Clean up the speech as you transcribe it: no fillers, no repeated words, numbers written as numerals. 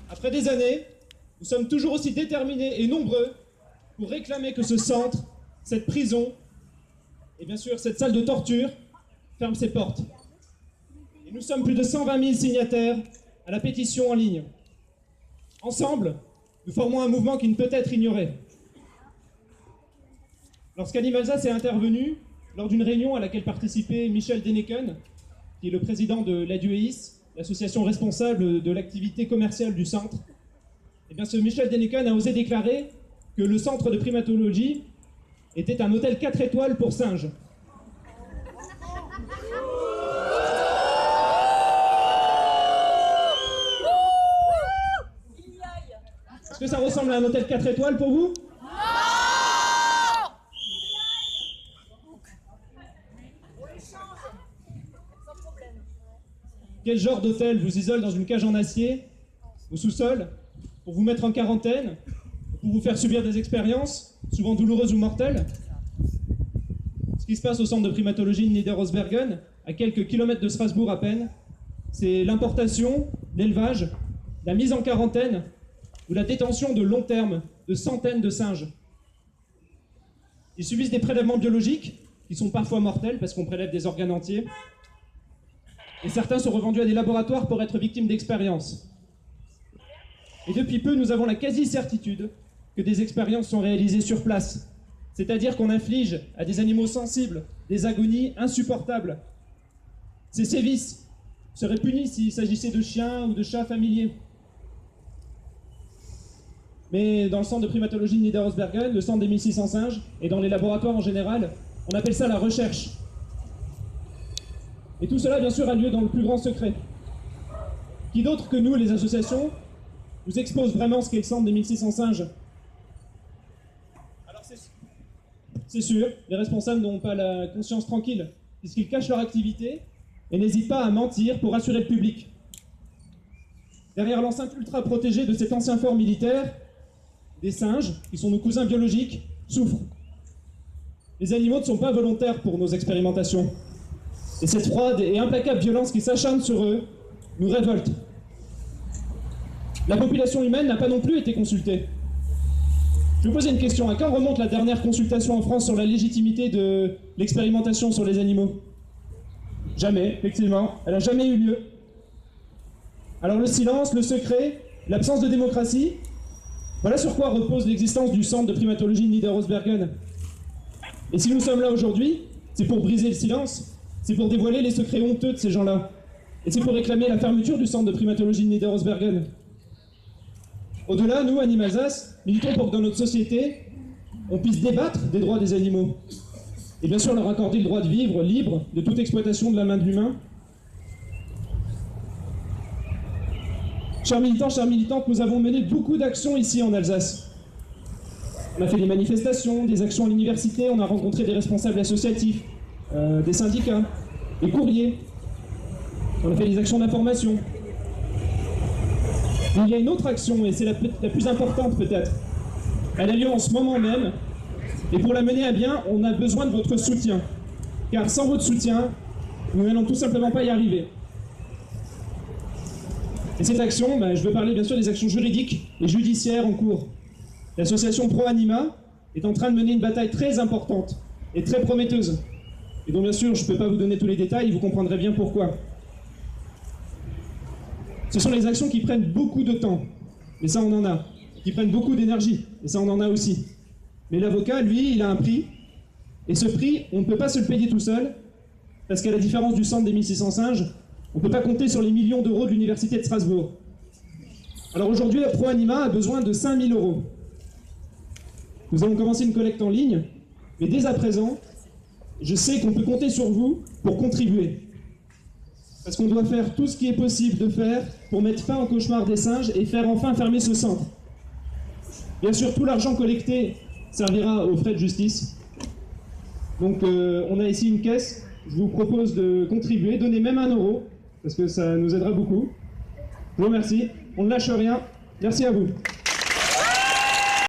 Après des années, nous sommes toujours aussi déterminés et nombreux pour réclamer que ce centre, cette prison, et bien sûr cette salle de torture, ferme ses portes. Et nous sommes plus de 120 000 signataires à la pétition en ligne. Ensemble, nous formons un mouvement qui ne peut être ignoré. Lorsqu'Animalsas est intervenu, lors d'une réunion à laquelle participait Michel Denneken, qui est le président de l'ADUEIS, l'association responsable de l'activité commerciale du centre, eh bien ce Michel Denneken a osé déclarer que le centre de primatologie était un hôtel 4 étoiles pour singes. Est-ce que ça ressemble à un hôtel 4 étoiles pour vous? Quel genre d'hôtel vous isole dans une cage en acier, au sous-sol, pour vous mettre en quarantaine, pour vous faire subir des expériences, souvent douloureuses ou mortelles? Ce qui se passe au centre de primatologie de Niederosbergen, à quelques kilomètres de Strasbourg à peine, c'est l'importation, l'élevage, la mise en quarantaine ou la détention de long terme de centaines de singes. Ils subissent des prélèvements biologiques qui sont parfois mortels parce qu'on prélève des organes entiers. Et certains sont revendus à des laboratoires pour être victimes d'expériences. Et depuis peu, nous avons la quasi-certitude que des expériences sont réalisées sur place. C'est-à-dire qu'on inflige à des animaux sensibles des agonies insupportables. Ces sévices seraient punis s'il s'agissait de chiens ou de chats familiers. Mais dans le centre de primatologie de Niederosbergen, le centre des 1600 singes, et dans les laboratoires en général, on appelle ça la recherche. Et tout cela, bien sûr, a lieu dans le plus grand secret. Qui d'autre que nous, les associations, nous expose vraiment ce qu'est le centre des 1600 singes? Alors c'est sûr, les responsables n'ont pas la conscience tranquille, puisqu'ils cachent leur activité et n'hésitent pas à mentir pour rassurer le public. Derrière l'enceinte ultra protégée de cet ancien fort militaire, des singes, qui sont nos cousins biologiques, souffrent. Les animaux ne sont pas volontaires pour nos expérimentations. Et cette froide et implacable violence qui s'acharne sur eux nous révolte. La population humaine n'a pas non plus été consultée. Je vais vous poser une question. À quand remonte la dernière consultation en France sur la légitimité de l'expérimentation sur les animaux? Jamais, effectivement. Elle n'a jamais eu lieu. Alors le silence, le secret, l'absence de démocratie, voilà sur quoi repose l'existence du centre de primatologie de Niederosbergen. Et si nous sommes là aujourd'hui, c'est pour briser le silence. C'est pour dévoiler les secrets honteux de ces gens-là. Et c'est pour réclamer la fermeture du centre de primatologie de Niederosbergen. Au-delà, nous, Animalsas, militons pour que dans notre société, on puisse débattre des droits des animaux. Et bien sûr, leur accorder le droit de vivre libre de toute exploitation de la main de l'humain. Chers militants, chères militantes, nous avons mené beaucoup d'actions ici en Alsace. On a fait des manifestations, des actions à l'université, on a rencontré des responsables associatifs, des syndicats, des courriers. On a fait des actions d'information. Il y a une autre action, et c'est la plus importante peut-être. Elle a lieu en ce moment même, et pour la mener à bien, on a besoin de votre soutien. Car sans votre soutien, nous n'allons tout simplement pas y arriver. Et cette action, je veux parler bien sûr des actions juridiques et judiciaires en cours. L'association Pro Anima est en train de mener une bataille très importante et très prometteuse. Et donc bien sûr, je ne peux pas vous donner tous les détails, vous comprendrez bien pourquoi. Ce sont les actions qui prennent beaucoup de temps, mais ça on en a. Qui prennent beaucoup d'énergie, et ça on en a aussi. Mais l'avocat, lui, il a un prix, et ce prix, on ne peut pas se le payer tout seul, parce qu'à la différence du centre des 1600 singes, on ne peut pas compter sur les millions d'euros de l'université de Strasbourg. Alors aujourd'hui, la Pro Anima a besoin de 5 000 €. Nous allons commencer une collecte en ligne, mais dès à présent, je sais qu'on peut compter sur vous pour contribuer. Parce qu'on doit faire tout ce qui est possible de faire pour mettre fin au cauchemar des singes et faire enfin fermer ce centre. Bien sûr, tout l'argent collecté servira aux frais de justice. Donc on a ici une caisse, je vous propose de contribuer, donnez même 1 €, parce que ça nous aidera beaucoup. Je vous remercie, on ne lâche rien, merci à vous.